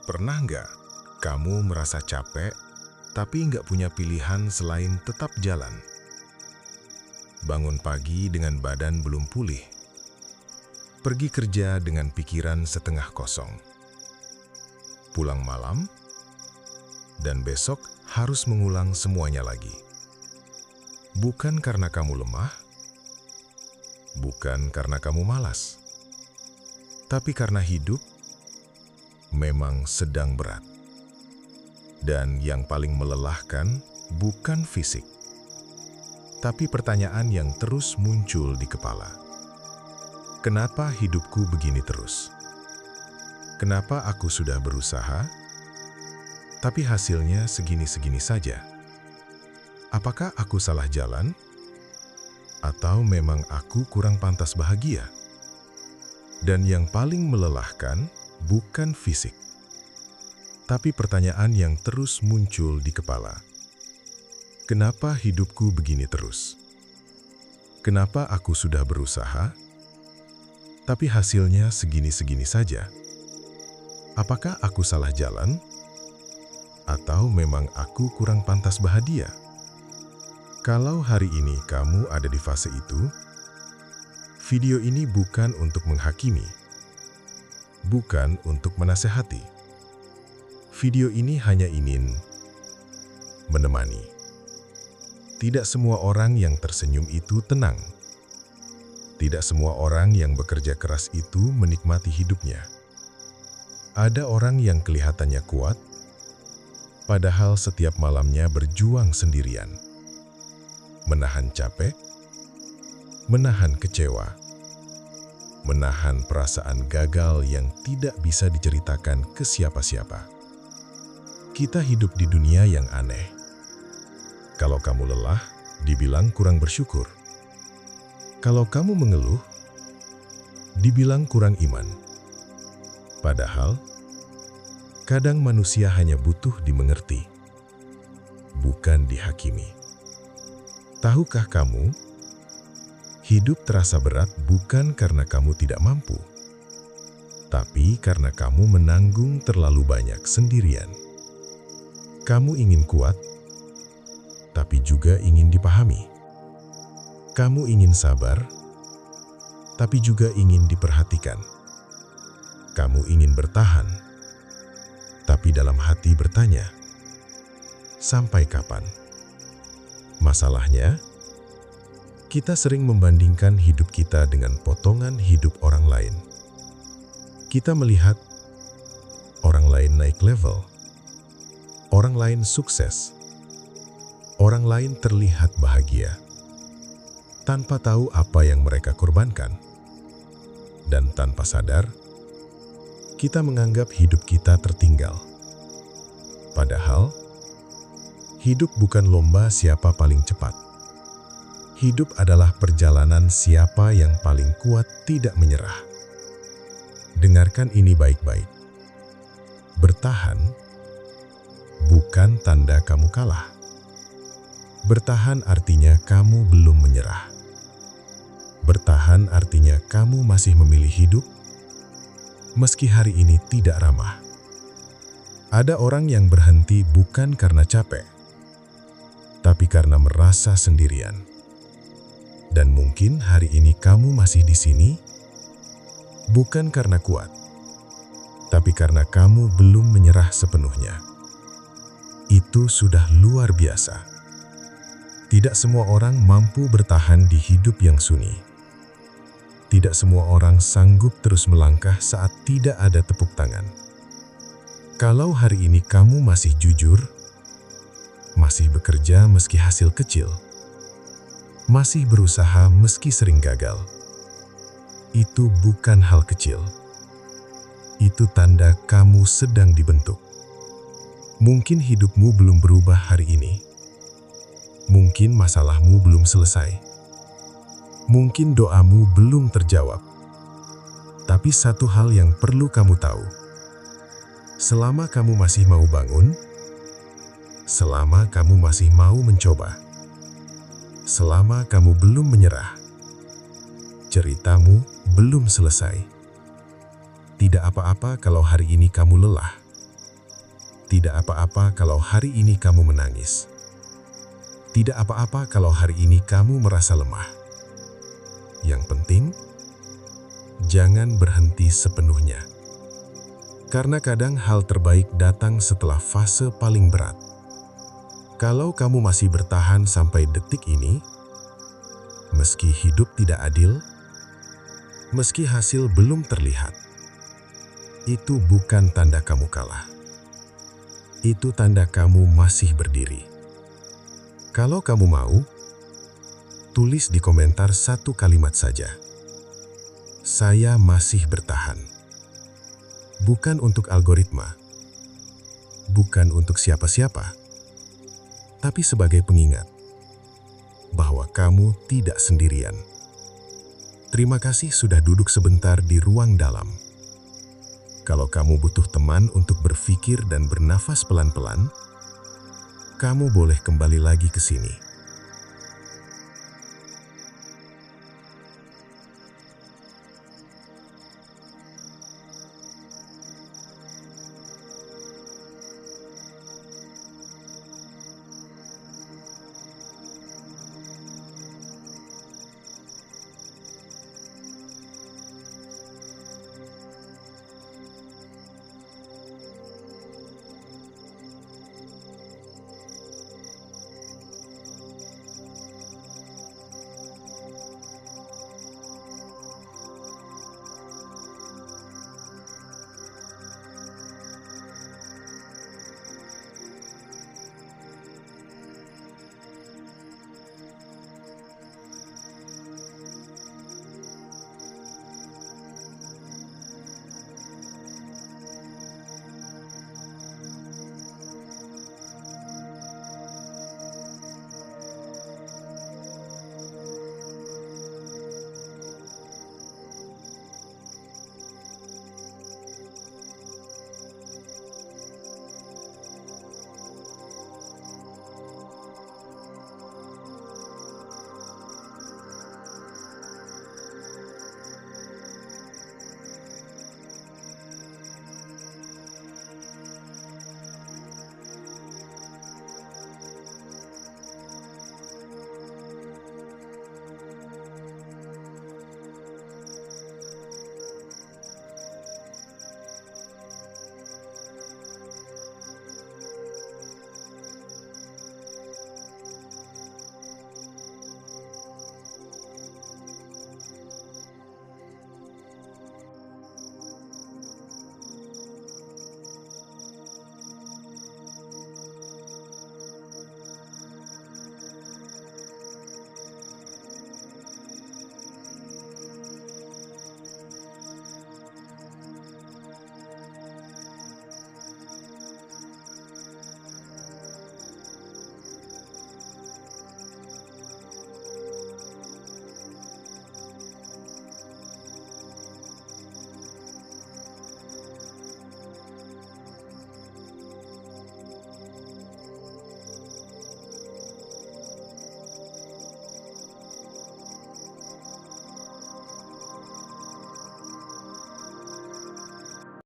Pernah nggak kamu merasa capek, tapi nggak punya pilihan selain tetap jalan? Bangun pagi dengan badan belum pulih, pergi kerja dengan pikiran setengah kosong, pulang malam, dan besok harus mengulang semuanya lagi. Bukan karena kamu lemah, bukan karena kamu malas, tapi karena hidup memang sedang berat. Dan yang paling melelahkan bukan fisik, tapi pertanyaan yang terus muncul di kepala. Kenapa hidupku begini terus? Kenapa aku sudah berusaha, tapi hasilnya segini-segini saja? Apakah aku salah jalan? Atau memang aku kurang pantas bahagia? Dan yang paling melelahkan bukan fisik, tapi pertanyaan yang terus muncul di kepala. Kenapa hidupku begini terus? Kenapa aku sudah berusaha, tapi hasilnya segini-segini saja? Apakah aku salah jalan? Atau memang aku kurang pantas bahagia? Kalau hari ini kamu ada di fase itu, video ini bukan untuk menghakimi, bukan untuk menasehati. Video ini hanya ingin menemani. Tidak semua orang yang tersenyum itu tenang. Tidak semua orang yang bekerja keras itu menikmati hidupnya. Ada orang yang kelihatannya kuat, padahal setiap malamnya berjuang sendirian. Menahan capek, menahan kecewa, menahan perasaan gagal yang tidak bisa diceritakan ke siapa-siapa. Kita hidup di dunia yang aneh. Kalau kamu lelah, dibilang kurang bersyukur. Kalau kamu mengeluh, dibilang kurang iman. Padahal, kadang manusia hanya butuh dimengerti, bukan dihakimi. Tahukah kamu, hidup terasa berat bukan karena kamu tidak mampu, tapi karena kamu menanggung terlalu banyak sendirian. Kamu ingin kuat, tapi juga ingin dipahami. Kamu ingin sabar, tapi juga ingin diperhatikan. Kamu ingin bertahan, tapi dalam hati bertanya, sampai kapan? Masalahnya, kita sering membandingkan hidup kita dengan potongan hidup orang lain. Kita melihat orang lain naik level, orang lain sukses, orang lain terlihat bahagia, tanpa tahu apa yang mereka korbankan. Dan tanpa sadar, kita menganggap hidup kita tertinggal. Padahal, hidup bukan lomba siapa paling cepat. Hidup adalah perjalanan siapa yang paling kuat tidak menyerah. Dengarkan ini baik-baik. Bertahan bukan tanda kamu kalah. Bertahan artinya kamu belum menyerah. Bertahan artinya kamu masih memilih hidup, meski hari ini tidak ramah. Ada orang yang berhenti bukan karena capek, tapi karena merasa sendirian. Dan mungkin hari ini kamu masih di sini, bukan karena kuat, tapi karena kamu belum menyerah sepenuhnya. Itu sudah luar biasa. Tidak semua orang mampu bertahan di hidup yang sunyi. Tidak semua orang sanggup terus melangkah saat tidak ada tepuk tangan. Kalau hari ini kamu masih jujur, masih bekerja meski hasil kecil, masih berusaha meski sering gagal, itu bukan hal kecil. Itu tanda kamu sedang dibentuk. Mungkin hidupmu belum berubah hari ini. Mungkin masalahmu belum selesai. Mungkin doamu belum terjawab. Tapi satu hal yang perlu kamu tahu. Selama kamu masih mau bangun, selama kamu masih mau mencoba, selama kamu belum menyerah, ceritamu belum selesai. Tidak apa-apa kalau hari ini kamu lelah. Tidak apa-apa kalau hari ini kamu menangis. Tidak apa-apa kalau hari ini kamu merasa lemah. Yang penting, jangan berhenti sepenuhnya. Karena kadang hal terbaik datang setelah fase paling berat. Kalau kamu masih bertahan sampai detik ini, meski hidup tidak adil, meski hasil belum terlihat, itu bukan tanda kamu kalah. Itu tanda kamu masih berdiri. Kalau kamu mau, tulis di komentar satu kalimat saja. Saya masih bertahan. Bukan untuk algoritma, bukan untuk siapa-siapa, tapi sebagai pengingat bahwa kamu tidak sendirian. Terima kasih sudah duduk sebentar di ruang dalam. Kalau kamu butuh teman untuk berpikir dan bernafas pelan-pelan, kamu boleh kembali lagi ke sini.